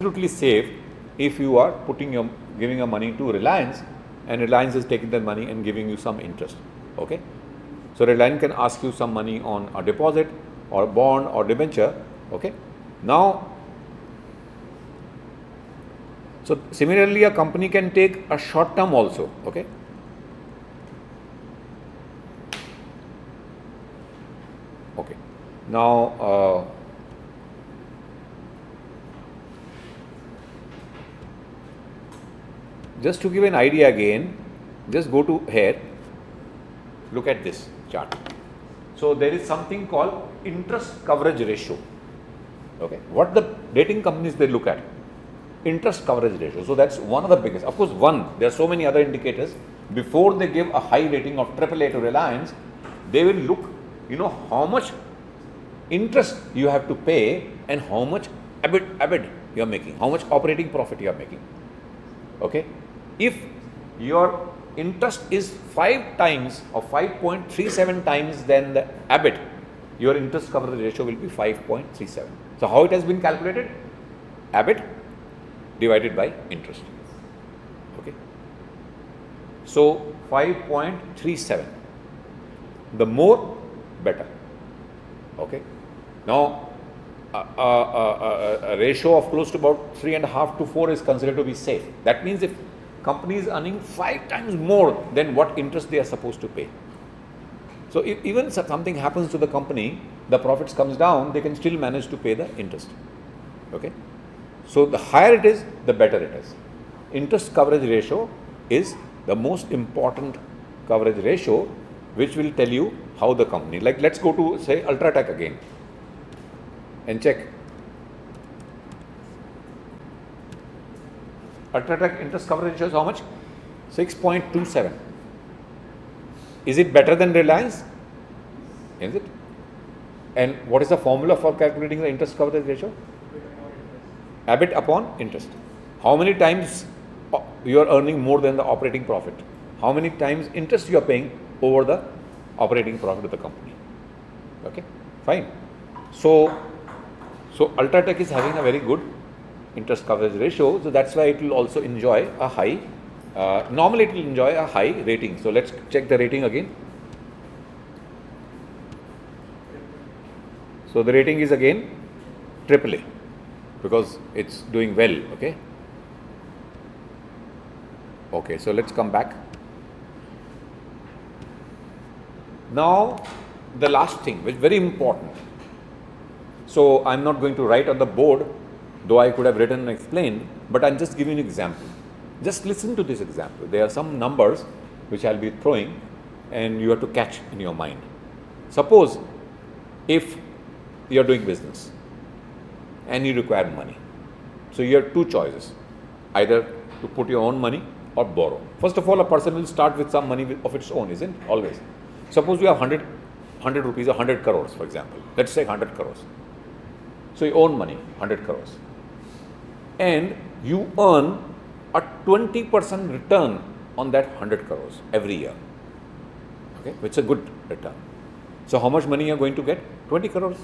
absolutely safe if you are giving your money to Reliance, and Reliance is taking that money and giving you some interest. Okay, so Reliance can ask you some money on a deposit or a bond or debenture. Okay, now, so similarly a company can take a short term also. Okay, okay, now just to give an idea again, just go to here, look at this chart. So there is something called interest coverage ratio. Okay, what the rating companies they look at? Interest coverage ratio. So that's one of the biggest. Of course, there are so many other indicators. Before they give a high rating of AAA to Reliance, they will look, how much interest you have to pay and how much EBIT you are making, how much operating profit you are making. Okay, if your interest is 5 times or 5.37 times than the EBIT, your interest coverage ratio will be 5.37. So how it has been calculated? EBIT divided by interest. Okay, so 5.37, the more better. Okay, now a ratio of close to about 3.5 to 4 is considered to be safe. That means if company is earning 5 times more than what interest they are supposed to pay, so if even something happens to the company, the profits comes down, they can still manage to pay the interest. Okay, so the higher it is, the better it is. Interest coverage ratio is the most important coverage ratio, which will tell you how the company, like let's go to say Ultratech again and check. Ultratech interest coverage ratio is how much? 6.27. Is it better than Reliance? Is it? And what is the formula for calculating the interest coverage ratio? EBIT upon interest. How many times you are earning more than the operating profit? How many times interest you are paying over the operating profit of the company? Okay, fine. So Ultratech is having a very good interest coverage ratio, so that's why it will also enjoy a high, normally it will enjoy a high rating. So let's check the rating again. So the rating is again AAA because it's doing well. Okay, okay, so let's come back. Now the last thing, which is very important. So I'm not going to write on the board, though I could have written and explained, but I'm just giving an example. Just listen to this example. There are some numbers which I'll be throwing and you have to catch in your mind. Suppose if you're doing business and you require money. So you have two choices, either to put your own money or borrow. First of all, a person will start with some money of its own, isn't it? Always. Suppose you have 100 rupees or 100 crores, for example. Let's say 100 crores. So you own money, 100 crores. And you earn a 20% return on that 100 crores every year. Okay, which is a good return. So how much money you are going to get? 20 crores.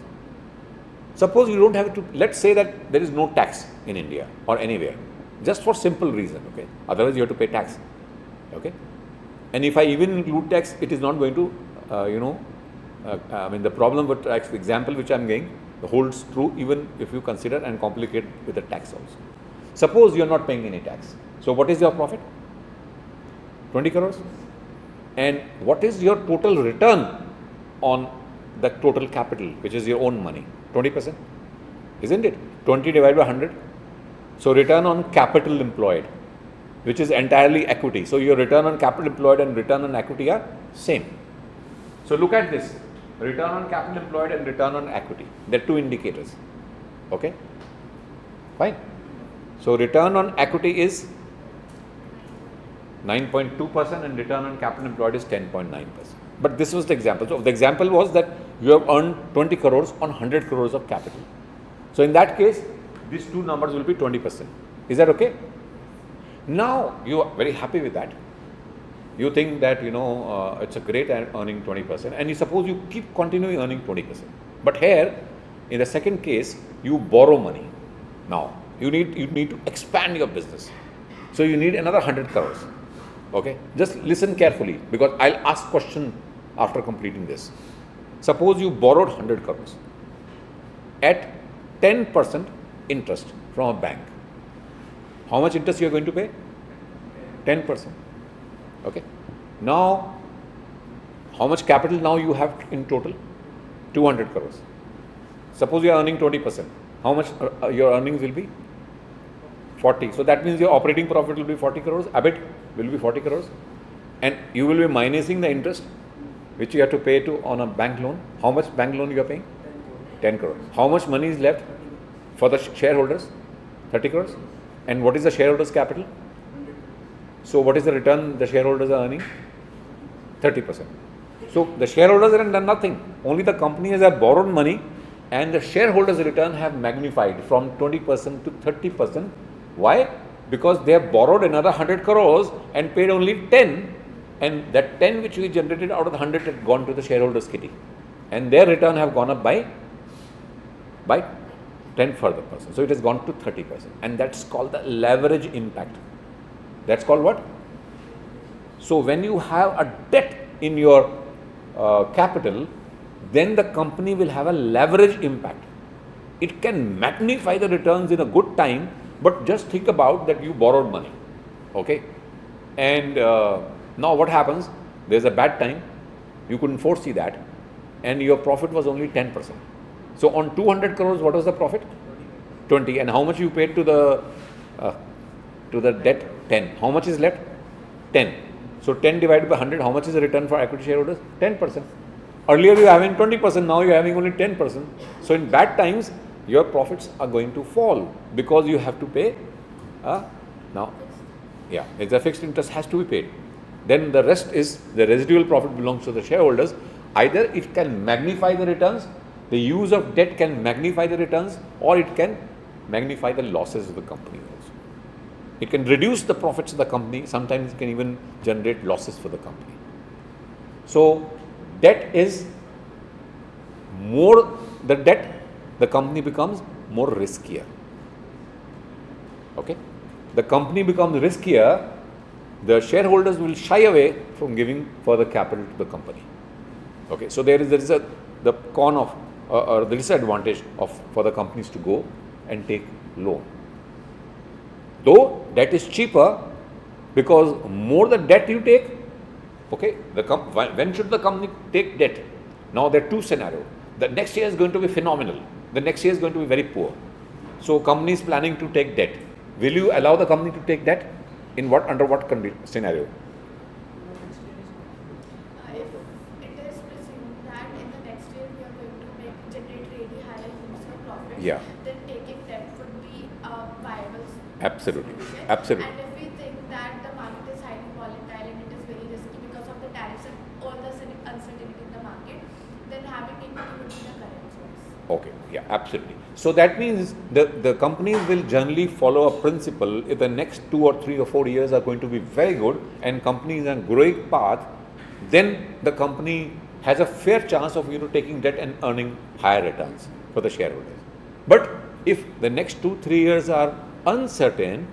Suppose you don't have to, let's say that there is no tax in India or anywhere, just for simple reason. Okay, otherwise you have to pay tax. Okay, and if I even include tax, it is not going to, I mean the problem with tax example which I am giving holds true even if you consider and complicate with the tax also. Suppose you are not paying any tax. So what is your profit? 20 crores. And what is your total return on the total capital, which is your own money? 20%, isn't it? 20 divided by 100. So return on capital employed, which is entirely equity. So your return on capital employed and return on equity are same. So look at this. Return on capital employed and return on equity. They are two indicators. Okay, fine. So return on equity is 9.2% and return on capital employed is 10.9%. But this was the example. So the example was that you have earned 20 crores on 100 crores of capital. So in that case, these two numbers will be 20%. Is that okay? Now you are very happy with that. You think that it's a great earning 20%, and you suppose you keep continuing earning 20%. But here, in the second case, you borrow money. Now You need to expand your business. So you need another 100 crores. Okay, just listen carefully because I'll ask question after completing this. Suppose you borrowed 100 crores at 10% interest from a bank. How much interest you are going to pay? 10%. Okay. Now, how much capital now you have in total? 200 crores. Suppose you are earning 20%. How much your earnings will be? 40. So that means your operating profit will be 40 crores. EBIT will be 40 crores. And you will be minusing the interest which you have to pay to on a bank loan. How much bank loan you are paying? 10 crores. How much money is left for the shareholders? 30 crores. And what is the shareholders' capital? So what is the return the shareholders are earning? 30%. So the shareholders have done nothing. Only the company has borrowed money and the shareholders' return have magnified from 20% to 30%. Why? Because they have borrowed another 100 crores and paid only 10, and that 10 which we generated out of the 100 had gone to the shareholders' kitty, and their return have gone up by 10 further percent. So it has gone to 30%, and that's called the leverage impact. That's called what? So when you have a debt in your capital, then the company will have a leverage impact. It can magnify the returns in a good time, but just think about that you borrowed money, okay? And now what happens? There's a bad time, you couldn't foresee that, and your profit was only 10%. So on 200 crores, what was the profit? 20. And how much you paid to the debt? 10. How much is left? 10. So 10 divided by 100, how much is the return for equity shareholders? 10%. Earlier you were having 20%, now you are having only 10%. So in bad times, your profits are going to fall because you have to pay it's a fixed interest has to be paid. Then the rest is the residual profit belongs to the shareholders. Either it can magnify the returns, the use of debt can magnify the returns, or it can magnify the losses of the company also. It can reduce the profits of the company, sometimes it can even generate losses for the company. So debt is more, the company becomes more riskier. Okay? The company becomes riskier, the shareholders will shy away from giving further capital to the company. Okay, so there is the con of or the disadvantage for the companies to go and take loan. Though debt is cheaper, because more the debt you take, okay, when should the company take debt? Now there are two scenarios. The next year is going to be phenomenal. The next year is going to be very poor. So company is planning to take debt. Will you allow the company to take debt? Under what scenario? If it is presumed that in the next year we are going to generate really higher user profits, Yeah. then taking debt would be a viable Absolutely. solution. Absolutely. And if we think that the market is highly volatile and it is very risky because of the tariffs and all the uncertainty in the market, then having equity would be the correct choice. Okay, yeah, absolutely. So that means the companies will generally follow a principle. If the next 2 or 3 or 4 years are going to be very good and company is on a growing path, then the company has a fair chance of taking debt and earning higher returns for the shareholders. But if the next 2-3 years are uncertain,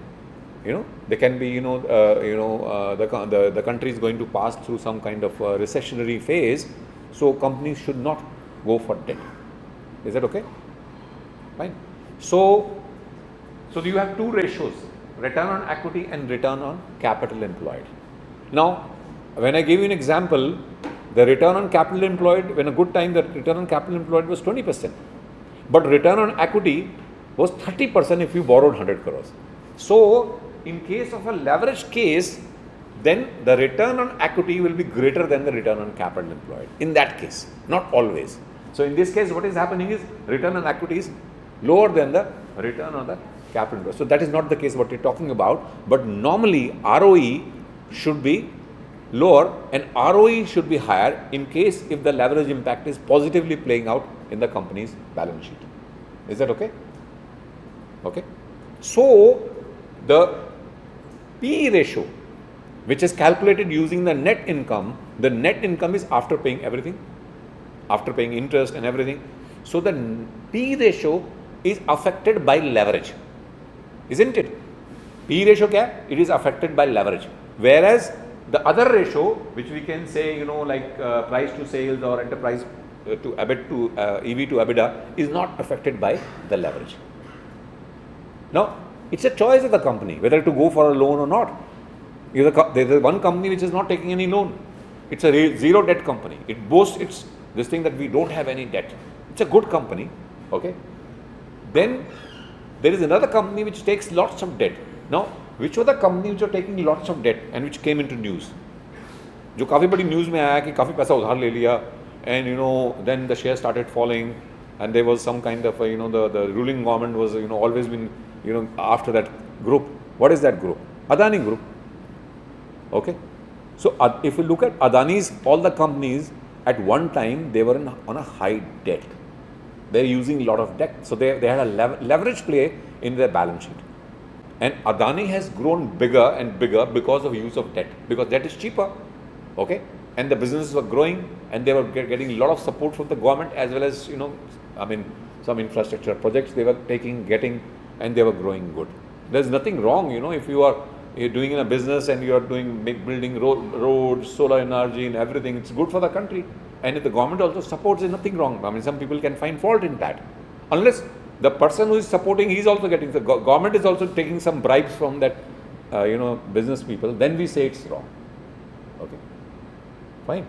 they can be the country is going to pass through some kind of recessionary phase, so companies should not go for debt. Is that okay? Fine. So you have two ratios, return on equity and return on capital employed. Now, when I gave you an example, the return on capital employed, when a good time, the return on capital employed was 20%. But return on equity was 30% if you borrowed 100 crores. So, in case of a leveraged case, then the return on equity will be greater than the return on capital employed. In that case, not always. So, in this case, what is happening is return on equity is lower than the return on the capital employed. So, that is not the case what we are talking about. But normally, ROE should be lower and ROE should be higher in case if the leverage impact is positively playing out in the company's balance sheet. Is that okay? Okay. So, the PE ratio, which is calculated using the net income is after paying everything, after paying interest and everything. So, the PE ratio is affected by leverage. isn't it? P ratio kya hai? It is affected by leverage. Whereas the other ratio, which we can say, like price to sales or enterprise to EBIT to EV to EBITDA, is not affected by the leverage. Now, it's a choice of the company whether to go for a loan or not. There's one company which is not taking any loan. It's a zero debt company. It boasts this thing that we don't have any debt. It's a good company, okay? Then there is another company which takes lots of debt. Now, which were the companies which are taking lots of debt and which came into news? जो काफ़ी बड़ी news में आया कि काफ़ी पैसा उधार ले लिया, and then the share started falling, and there was some kind of the ruling government was always been after that group. What is that group? Adani Group. Okay, so if you look at Adani's, all the companies at one time they were on a high debt. They're using a lot of debt, so they had a leverage play in their balance sheet. And Adani has grown bigger and bigger because of use of debt, because debt is cheaper, okay? And the businesses were growing, and they were getting a lot of support from the government, as well as some infrastructure projects they were getting, and they were growing good. There's nothing wrong, if you're doing in a business and you are building roads, solar energy, and everything. It's good for the country, and if the government also supports, there's nothing wrong. Some people can find fault in that, unless the person who is supporting, he's also getting, the government is also taking some bribes from that, business people, then we say it's wrong. Okay, fine.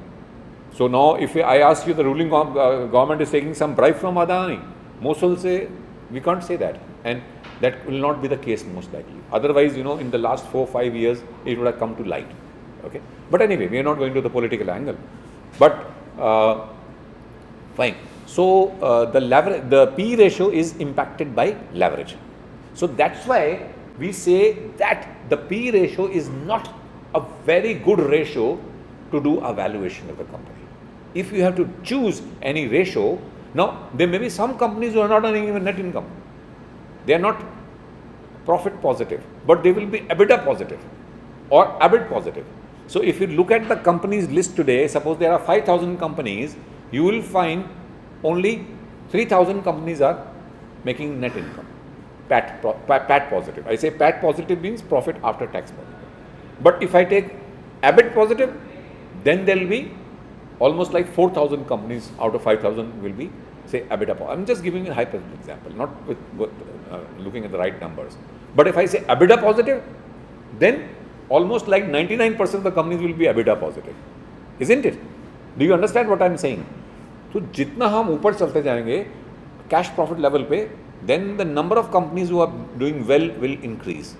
So now if I ask you, the ruling government is taking some bribe from Adani, most will say, we can't say that, and that will not be the case most likely. Otherwise, in the last 4-5 years, it would have come to light. Okay, but anyway, we are not going to the political angle, but fine. So the P ratio is impacted by leverage. So that's why we say that the P ratio is not a very good ratio to do a valuation of the company. If you have to choose any ratio, now there may be some companies who are not earning even net income. They are not profit positive, but they will be EBITDA positive or EBIT positive. So if you look at the companies list today, suppose there are 5,000 companies, you will find only 3,000 companies are making net income, PAT positive. I say PAT positive means profit after tax positive. But if I take EBIT positive, then there will be almost like 4,000 companies out of 5,000 will be, say, EBITDA positive. I'm just giving a hypothetical example, not with looking at the right numbers. But if I say EBITDA positive, then almost like 99% of the companies will be EBITDA positive, isn't it? Do you understand what I'm saying? तो जितना हम ऊपर चलते जाएंगे cash profit level पे, then the number of companies who are doing well will increase,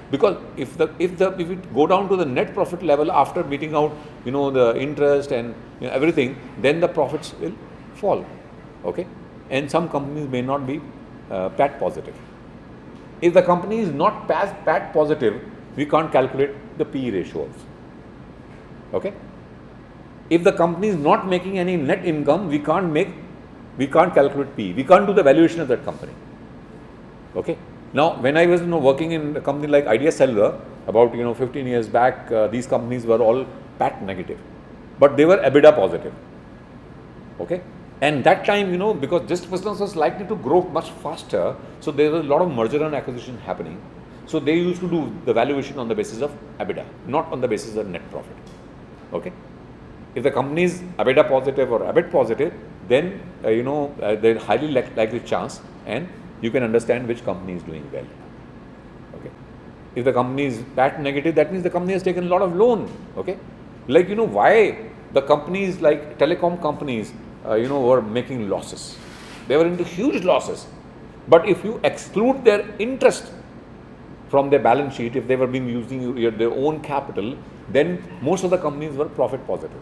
because if it go down to the net profit level after meeting out the interest and everything, then the profits will fall, okay? And some companies may not be PAT positive. If the company is not PAT positive, we can't calculate the P ratio also, okay? If the company is not making any net income, we can't calculate P. We can't do the valuation of that company. Okay. Now, when I was working in a company like Idea Cellular about 15 years back, these companies were all PAT negative, but they were EBITDA positive. Okay. And that time, because this business was likely to grow much faster, so there was a lot of merger and acquisition happening. So they used to do the valuation on the basis of EBITDA, not on the basis of net profit. Okay. If the company is EBITDA positive or EBIT positive, then there's highly likely chance, and you can understand which company is doing well. Okay. If the company is PAT negative, that means the company has taken a lot of loan. Okay. Like why the companies like telecom companies were making losses. They were into huge losses. But if you exclude their interest from their balance sheet, if they were being using their own capital, then most of the companies were profit positive.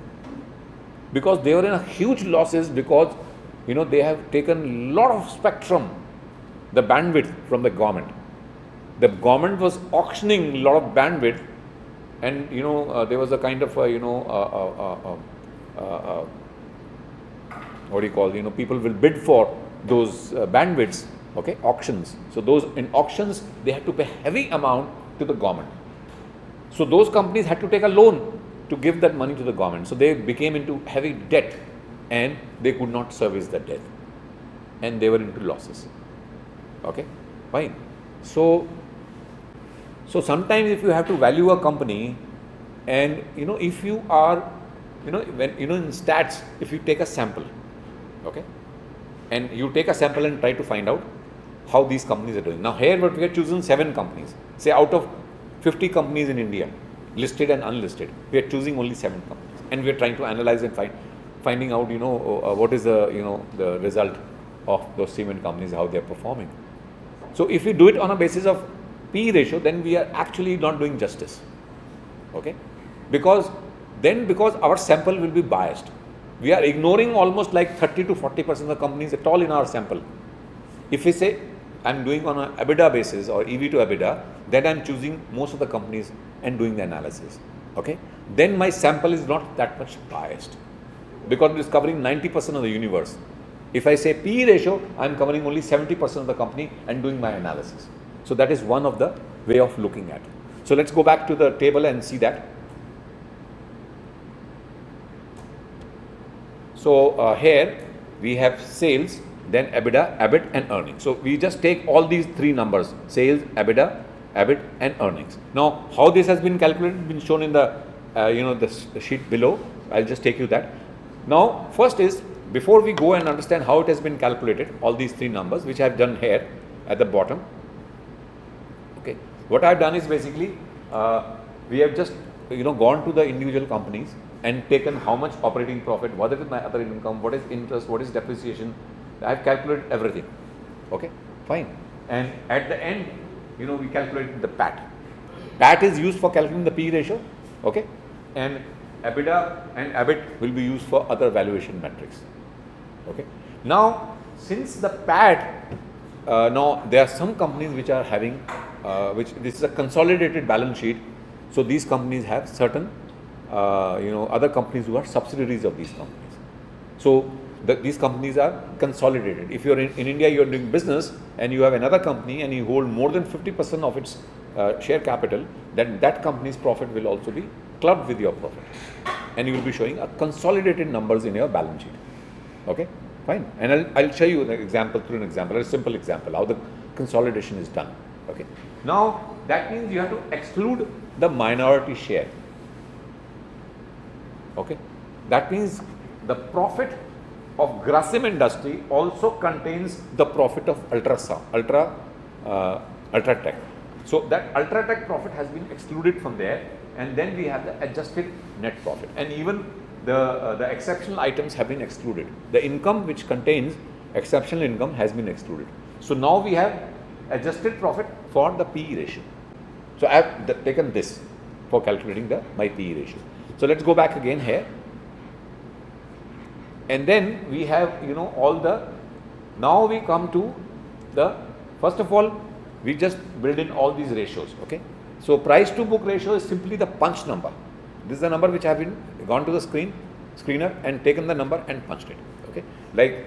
Because they were in a huge losses, because they have taken a lot of spectrum, the bandwidth from the government. The government was auctioning a lot of bandwidth, and there was a kind of what do you call, people will bid for those bandwidths, okay, auctions. So those in auctions, they had to pay heavy amount to the government. So those companies had to take a loan to give that money to the government. So they became into heavy debt, and they could not service the debt, and they were into losses. Okay, fine. So So sometimes if you have to value a company, and if you are, when in stats, if you take a sample, okay, and you take a sample and try to find out how these companies are doing. Now here what we are choosing 7 companies, say out of 50 companies in India, listed and unlisted, we are choosing only 7 companies, and we are trying to analyze and finding out what is the result of those cement companies, how they are performing. So if we do it on a basis of P ratio, then we are actually not doing justice, okay, because our sample will be biased. We are ignoring almost like 30 to 40% of the companies at all in our sample. If we say I'm doing on an EBITDA basis or EV to EBITDA, then I'm choosing most of the companies and doing the analysis, okay, then my sample is not that much biased, because it is covering 90% of the universe. If I say P ratio, I'm covering only 70% of the company and doing my analysis. So that is one of the way of looking at it. So let's go back to the table and see that. So here we have sales, then EBITDA, EBIT and earnings. So we just take all these 3 numbers, sales, EBITDA, EBIT and earnings. Now how this has been calculated, been shown in the the sheet below. I'll just take you that. Now first is, before we go and understand how it has been calculated, all these 3 numbers which I have done here at the bottom, okay, what I have done is basically we have just gone to the individual companies and taken how much operating profit, what is my other income, what is interest, what is depreciation. I have calculated everything, okay, fine. And at the end, we calculated the PAT. PAT is used for calculating the P ratio, okay, and EBITDA and EBIT will be used for other valuation metrics, okay. Now since the PAT, now there are some companies which are having which this is a consolidated balance sheet, so these companies have certain other companies who are subsidiaries of these companies. So these companies are consolidated. If you are in India, you are doing business and you have another company and you hold more than 50% of its share capital, then that company's profit will also be clubbed with your profit, and you will be showing a consolidated numbers in your balance sheet, okay, fine. And I'll show you an example, through an example, a simple example, how the consolidation is done, okay. Now that means you have to exclude the minority share, okay. That means the profit of Grasim industry also contains the profit of Ultratech. So that Ultratech profit has been excluded from there, and then we have the adjusted net profit, and even the exceptional items have been excluded. The income which contains exceptional income has been excluded. So now we have adjusted profit for the PE ratio. So I have taken this for calculating my PE ratio. So let's go back again here, and then we have all the, now we come to the, first of all we just build in all these ratios, okay. So price to book ratio is simply the punch number. This is the number which I have been gone to the screener and taken the number and punched it, okay. Like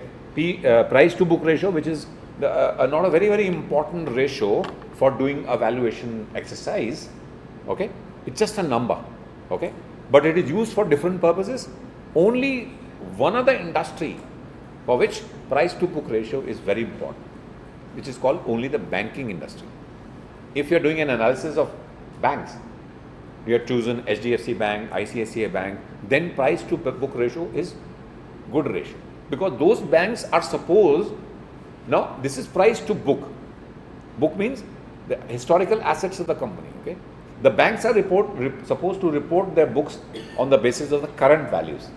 price to book ratio, which is not a very important ratio for doing a valuation exercise, okay. It's just a number, okay, but it is used for different purposes. Only one other industry for which price to book ratio is very important, which is called only the banking industry. If you are doing an analysis of banks, you have chosen HDFC Bank, ICICI Bank, then price to book ratio is good ratio, because those banks are supposed, now this is price to book. Book means the historical assets of the company, okay. The banks are supposed to report their books on the basis of the current values,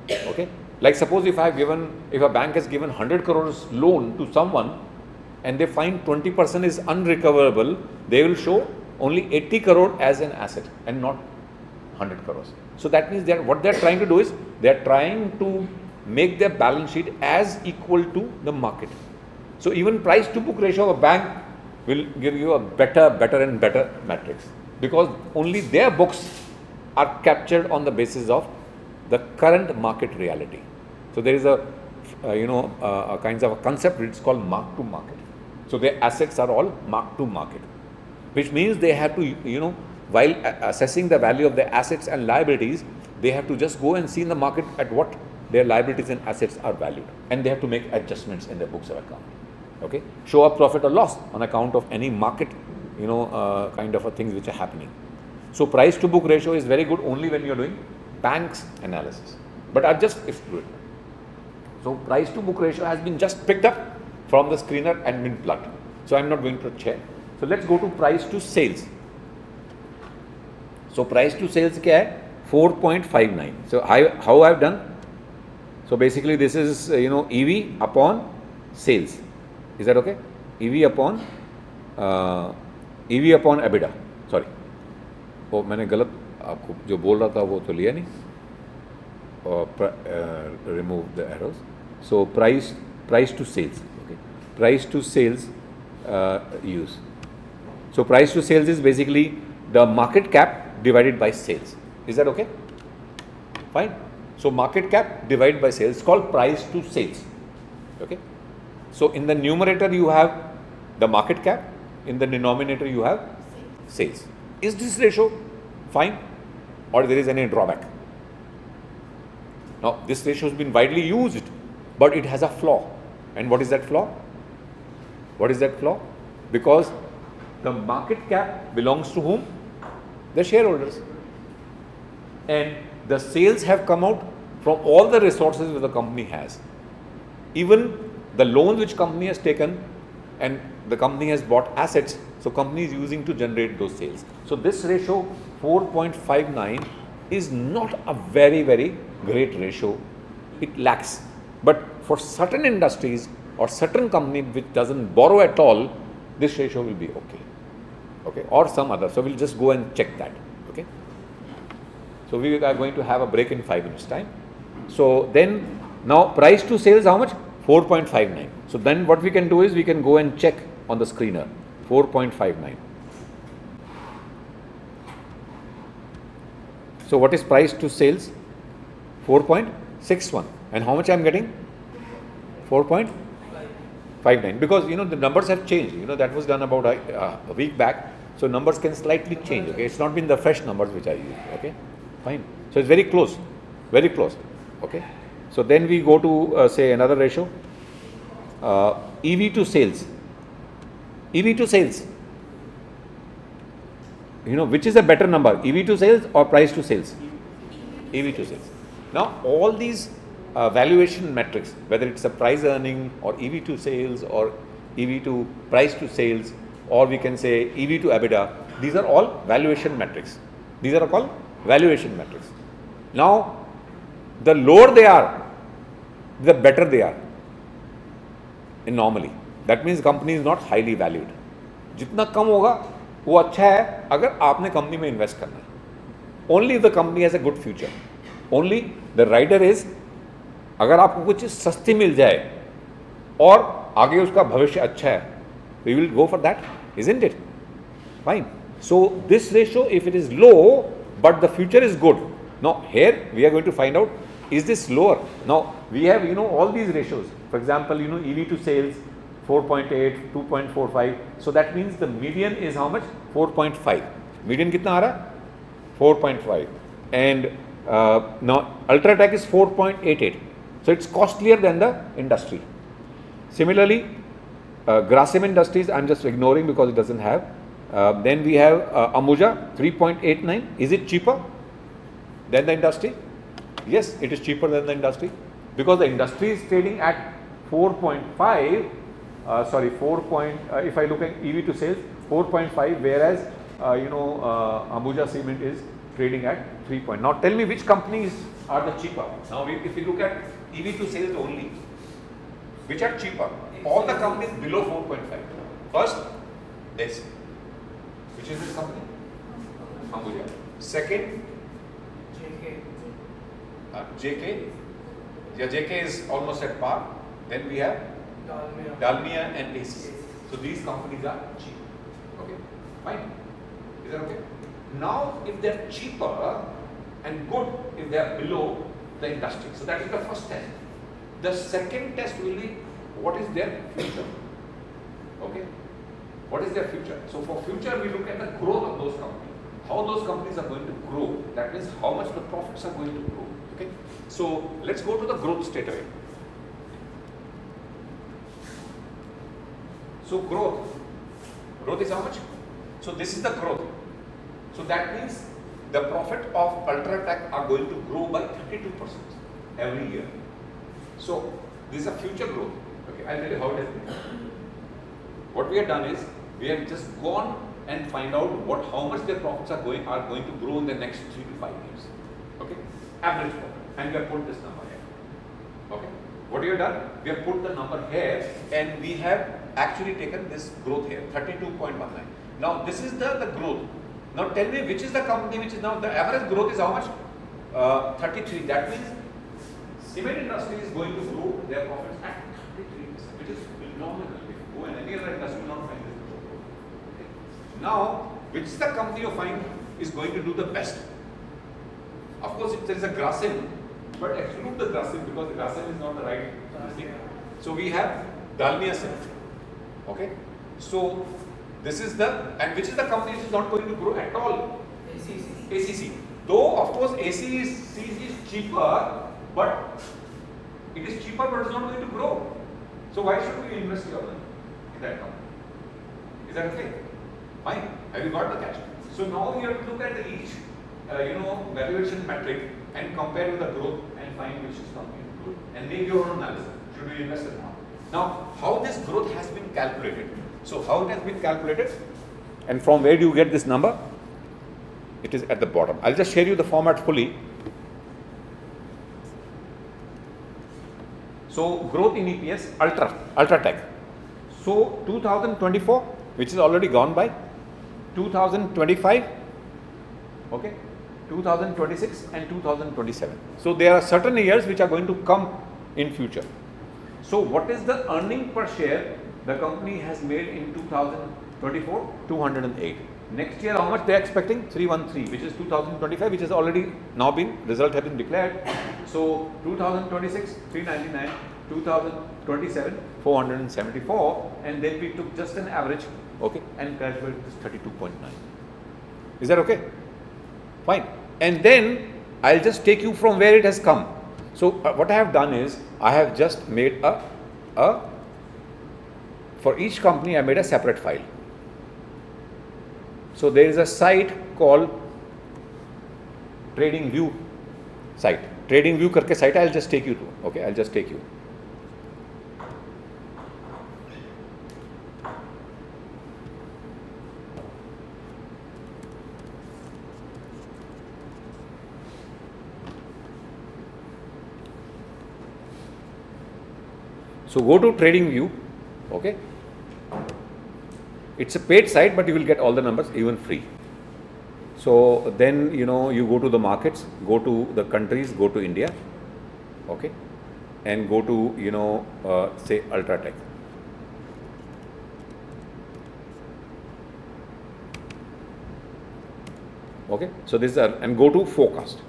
okay. Like suppose if a bank has given 100 crores loan to someone and they find 20% is unrecoverable, they will show only 80 crore as an asset and not 100 crores. So that means what they are trying to do is they are trying to make their balance sheet as equal to the market. So even price to book ratio of a bank will give you a better and better metrics, because only their books are captured on the basis of the current market reality. So there is a kinds of a concept, it's called mark to market. So their assets are all mark to market, which means they have to, while assessing the value of their assets and liabilities, they have to just go and see in the market at what their liabilities and assets are valued, and they have to make adjustments in their books of account, okay. Show a profit or loss on account of any market kind of things which are happening. So price to book ratio is very good only when you're doing banks analysis, but I've just excluded. So price to book ratio has been just picked up from the screener and been plugged. So I'm not going to check. So let's go to price to sales. So price to sales क्या है? 4.59. So how I've done? So basically this is EV upon sales. Is that okay? EV upon EBITDA. Sorry. वो मैंने गलत आपको जो बोल रहा था वो तो लिया नहीं. Remove the arrows. So price to sales. Okay. Price to sales use. So price to sales is basically the market cap divided by sales. Is that okay? Fine. So market cap divided by sales is called price to sales. Okay. So in the numerator you have the market cap, in the denominator you have sales. Is this ratio fine or there is any drawback? Now this ratio has been widely used, but it has a flaw. And what is that flaw? What is that flaw? Because the market cap belongs to whom? The shareholders. And the sales have come out from all the resources that the company has. Even the loans which company has taken, and the company has bought assets, so company is using to generate those sales. So this ratio 4.59 is not a very, very great ratio. It lacks. But for certain industries or certain company which doesn't borrow at all, this ratio will be okay. Okay, or some other. So we'll just go and check that. Okay. So we are going to have a break in 5 minutes time. So then now price to sales how much? 4.59. So then what we can do is we can go and check on the screener. 4.59. So what is price to sales? 4.61. And how much I am getting? 4.59. Because the numbers have changed. That was done about a week back. So numbers can slightly change. Okay, it's not been the fresh numbers which I use. Okay, fine. So it's very close, very close. Okay. So then we go to say another ratio. EV to sales. EV to sales. Which is a better number, EV to sales or price to sales? EV to sales. Now all these valuation metrics, whether it's a price earning or EV to sales or EV to price to sales, or we can say EV to EBITDA, these are all valuation metrics. These are called valuation metrics. Now the lower they are, the better they are in normally. That means company is not highly valued. जितना कम होगा वो अच्छा है अगर आपने company में invest करना है. Only if the company has a good future. Only the rider is अगर आपको कुछ चीज़ सस्ती मिल जाए और आगे उसका भविष्य अच्छा है, we will go for that, isn't it? Fine. So this ratio, if it is low but the future is good, now here we are going to find out, is this lower? Now we have all these ratios. For example, EV to sales 4.8, 2.45. So that means the median is how much? 4.5. Median कितना आ रहा है? 4.5. And now Ultratech is 4.88. So it's costlier than the industry. Similarly, Grasim Industries I'm just ignoring because it doesn't have. Then we have Ambuja 3.89. Is it cheaper than the industry? Yes, it is cheaper than the industry because the industry is trading at 4.5. If I look at EV to sales 4.5, whereas Ambuja Cement is trading at 3. Now tell me which companies are the cheaper. Now if you look at EV to sales only, which are cheaper? All the companies below 4.5. First, this. Which is this company? Ambuja. Second, JK. Yeah, JK is almost at par. Then we have Dalmia and ACC. So these companies are cheap. Okay, fine. Is that okay? Now, if they are cheaper and good, if they are below the industry. So that is the first test. The second test will be what is their future. Okay, what is their future? So for future, we look at the growth of those companies. How those companies are going to grow. That means how much the profits are going to grow. Okay. So let's go to the growth straight away. So growth is how much? So this is the growth. So that means the profit of Ultratech are going to grow by 32% every year. So this is a future growth. Okay, I'll tell you how it has been. What we have done is we have just gone and find out how much their profits are going to grow in the next 3 to 5 years. Okay, average profit, and we have put this number here. Okay, what we have done? We have put the number here, and we have actually taken this growth here, 32.19. Now this is the growth. Now tell me which is the company which is now the average growth is how much? 33. That means cement industry is going to grow their profits at 33%, which is phenomenal. If you go in any other industry, you will not find this much of growth. Okay. Now, which is the company you find is going to do the best? Of course, if there is a Grasim, but exclude the Grasim because the Grasim is not the right thing. So we have Dalmia Cement. Okay. So this is and which is the company which is not going to grow at all? ACC. Though of course ACC is cheaper, but it is cheaper but it's not going to grow. So why should we invest your money in that company? Is that okay? Fine. Have you got the cash? So now you have to look at each valuation metric and compare with the growth and find which is company good and make your own analysis. Should we invest or not? Now, how this growth has been calculated? So how it has been calculated and from where do you get this number? It is at the bottom. I'll just share you the format fully. So growth in EPS, Ultratech. So 2024, which is already gone by, 2025, okay, 2026 and 2027. So there are certain years which are going to come in future. So what is the earning per share the company has made in 2024? 208. Next year, how much they are expecting? 313, which is 2025, which has already now been, result has been declared. So 2026, 399, 2027, 474, and then we took just an average, okay, and calculated this 32.9. Is that okay? Fine. And then I'll just take you from where it has come. So what I have done is I have just made for each company I made a separate file. So there is a site called Trading View site. Trading View karke site I'll just take you to. Okay, I'll just take you. So go to Trading View, okay. It's a paid site, but you will get all the numbers even free. So then you go to the markets, go to the countries, go to India, okay, and go to say Ultratech. Okay, so this is and go to forecast.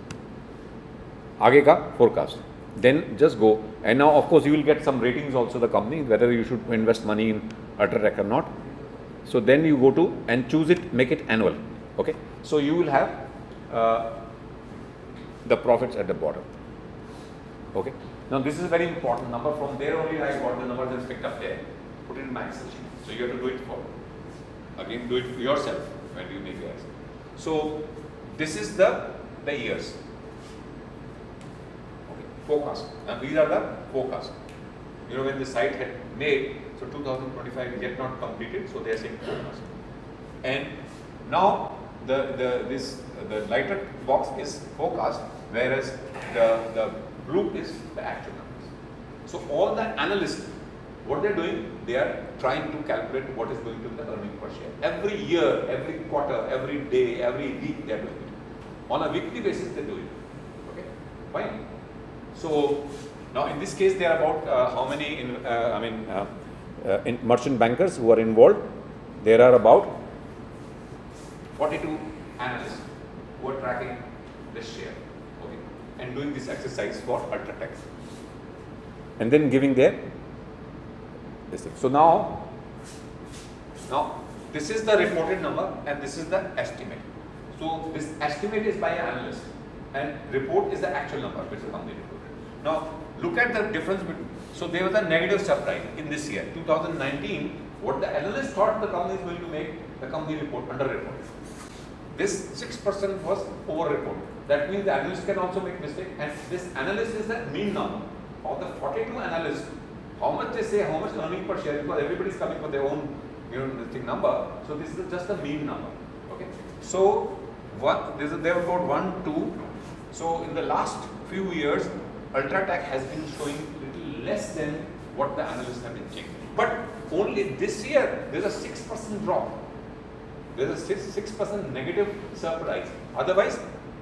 Aage ka forecast. Then just go, and now of course you will get some ratings also the company whether you should invest money in Ultratech or not. So then you go to and choose it, make it annual. Okay, so you will have the profits at the bottom. Okay, now this is a very important number. From there only I got the numbers and picked up there, put it in my Excel sheet. So you have to do it again, do it yourself when you make yours. So this is the years. Forecast. Now these are the forecast. When the site had made, so 2025 yet not completed, so they are saying forecast. And now the lighter box is forecast, whereas the blue is the actual numbers. So all the analysts, what they are doing, they are trying to calculate what is going to be the earning per share. Every year, every quarter, every day, every week they are doing it. On a weekly basis they do it. Okay, fine. So now in this case there are about how many in merchant bankers who are involved? There are about 42 analysts who are tracking this share, okay, and doing this exercise for Ultratech, and then giving their this thing. So now this is the reported number and this is the estimate. So this estimate is by an analyst and report is the actual number which the company reported. Now look at the difference between. So there was a negative surprise in this year, 2019. What the analyst thought the company is going to make, the company report under-reported. This 6% was over-reported. That means the analyst can also make mistake, and this analyst is the mean number. Of the 42 analysts, how much they say, how much earning per share, because everybody is coming for their own, number. So this is just the mean number. Okay. So they have got 1, 2. So in the last few years, Ultratech has been showing little less than what the analysts have been checking. But only this year there is a 6% drop. There is a 6% negative surprise. Otherwise,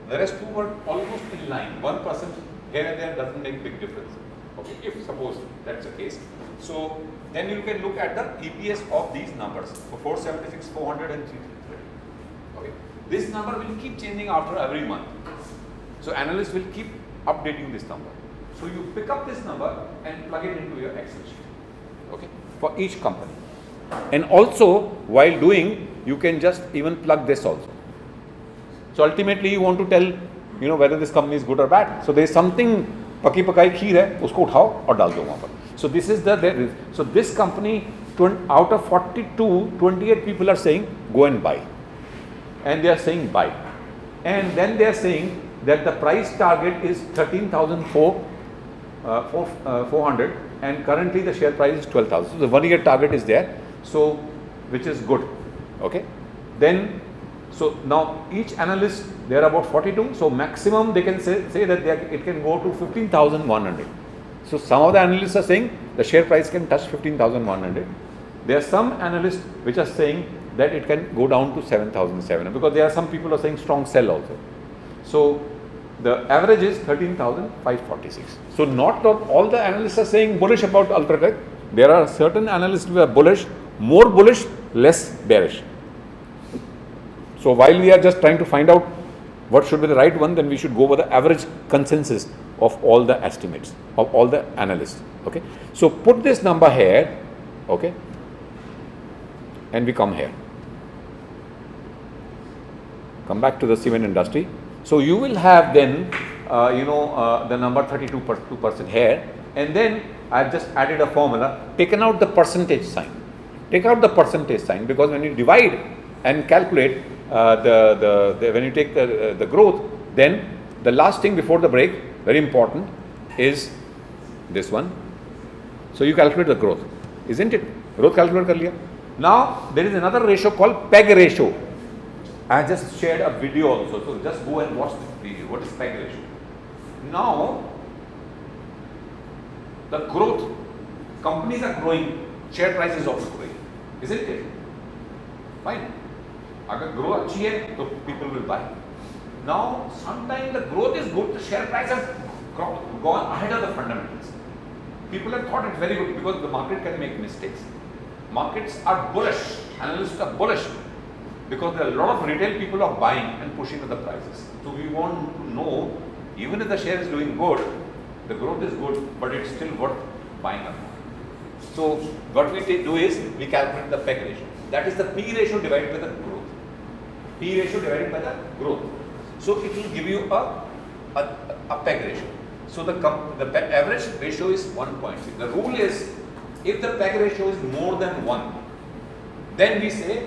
the rest two were almost in line. 1% here and there doesn't make big difference. Okay, if suppose that's the case. So then you can look at the EPS of these numbers for 476, 400 and 333. Okay, this number will keep changing after every month. So analysts will keep updating this number. So you pick up this number and plug it into your Excel sheet. Okay, for each company. And also while doing, you can just even plug this also. So ultimately you want to tell, whether this company is good or bad. So there is something पकी पकाई खीर है, उसको उठाओ और डाल दो वहाँ पर. So this is so this company, out of 42, 28 people are saying go and buy, and they are saying buy, and then they are saying that the price target is 13,400, and currently the share price is 12,000. So the 1 year target is there, so which is good. Okay, then. So now each analyst, there are about 42, so maximum they can say that it can go to 15,100. So some of the analysts are saying the share price can touch 15,100. There are some analysts which are saying that it can go down to 7,700, because there are some people who are saying strong sell also. So the average is 13,546. So not all the analysts are saying bullish about Ultratech. There are certain analysts who are bullish, more bullish, less bearish. So while we are just trying to find out what should be the right one, then we should go over the average consensus of all the estimates, of all the analysts. Okay. So put this number here, okay, and we come here. Come back to the cement industry. So you will have then, the number 32% here, and then I have just added a formula, taken out the percentage sign. Take out the percentage sign, because when you divide and calculate, when you take the growth, then the last thing before the break, very important, is this one. So you calculate the growth, isn't it? Growth calculate kar liya. Now there is another ratio called PEG ratio. I just shared a video also, so just go and watch this video. What is PEG ratio? Now the growth, companies are growing, share price is also growing, isn't it? Fine. अगर growth अच्छी है तो people will buy. Now sometimes the growth is good, the share price has gone ahead of the fundamentals. People have thought it's very good because the market can make mistakes. Markets are bullish, analysts are bullish, because there are a lot of retail people are buying and pushing up the prices. So we want to know, even if the share is doing good, the growth is good, but it's still worth buying up. So what we do is we calculate the PEG ratio. That is the P ratio divided by the growth. P ratio divided by the growth. So it will give you a PEG ratio. So the average ratio is 1.6. The rule is, if the PEG ratio is more than 1, then we say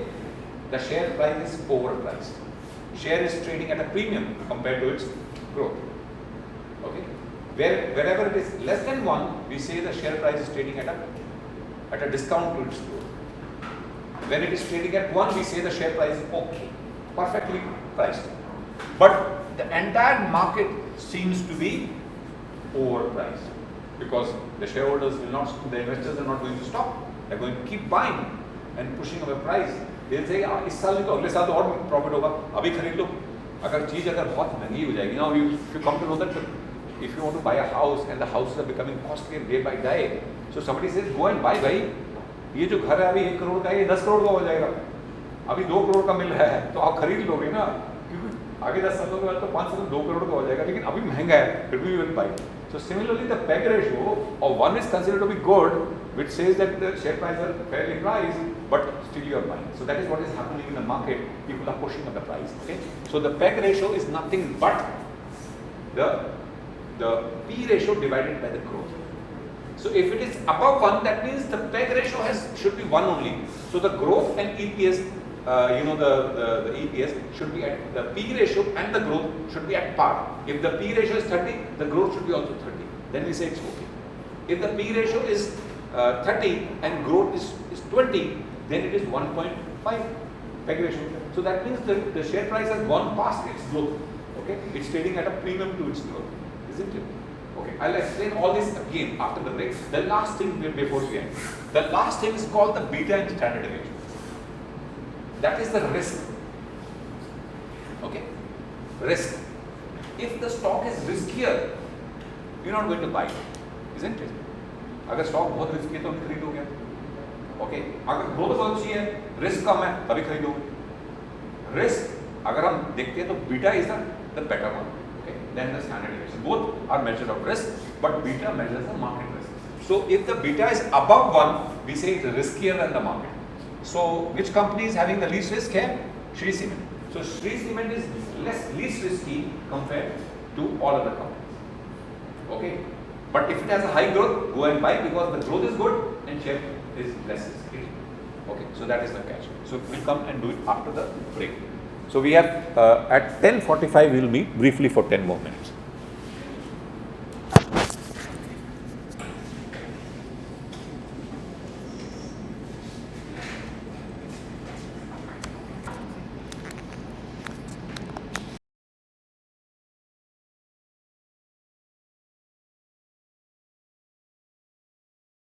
the share price is overpriced. Share is trading at a premium compared to its growth. Okay. Wherever it is less than 1, we say the share price is trading at a discount to its growth. When it is trading at 1, we say the share price is okay, perfectly priced. But the entire market seems to be overpriced, because the shareholders will not, the investors are not going to stop. They are going to keep buying and pushing up the price. They will say, इस साल तो अगले साल तो और profit होगा, अभी खरीद लो. अगर चीज़ अगर बहुत महंगी हो जाएगी, now if you come to know that if you want to buy a house and the houses are becoming costlier day by day, so somebody says go and buy भाई, ये जो घर है अभी 1 करोड़ का है, ये 10 करोड़ का हो जाएगा. अभी 2 करोड़ का मिल रहा है तो आप खरीद लोगे ना, क्योंकि आगे 10 सालों के बाद तो 5 साल 2 करोड़ का हो जाएगा, लेकिन अभी महंगा है, फिर भी will buy. So similarly, the PEG ratio of 1 is considered to be good, which says that the share prices are fairly priced, but still you are buying. So that is what is happening in the market. People are pushing up the price. Okay. So the PEG ratio is nothing but the P ratio divided by the growth. So if it is above 1, that means the PEG ratio should be 1 only. So the growth and EPS the EPS should be at the P ratio and the growth should be at par. If the P ratio is 30, the growth should be also 30. Then we say it's okay. If the P ratio is 30 and growth is 20, then it is 1.5 PEG ratio. So that means the share price has gone past its growth. Okay, it's trading at a premium to its growth, isn't it? Okay, I'll explain all this again after the break. The last thing before we end, the last thing is called the beta and standard deviation. That is the risk. Okay, risk. If the stock is riskier, you're not going to buy it, isn't it? अगर stock बहुत risky है तो नहीं खरीदोगे. Okay, अगर growth बहुत अच्छी है, रिस्क कम है, तभी खरीदोगे. रिस्क अगर हम देखते हैं तो beta is the better one, okay, than the standard deviation. Both are measure of risk, but beta measures the market risk. So if the beta is above 1, we say it's riskier than the market. So which company is having the least risk here? Shree Cement. So Shree Cement is least risky compared to all other companies. Okay. But if it has a high growth, go and buy because the growth is good and share is less risky. Okay, so that is the catch. So we'll come and do it after the break. So we have at 10:45 we will meet briefly for 10 more minutes.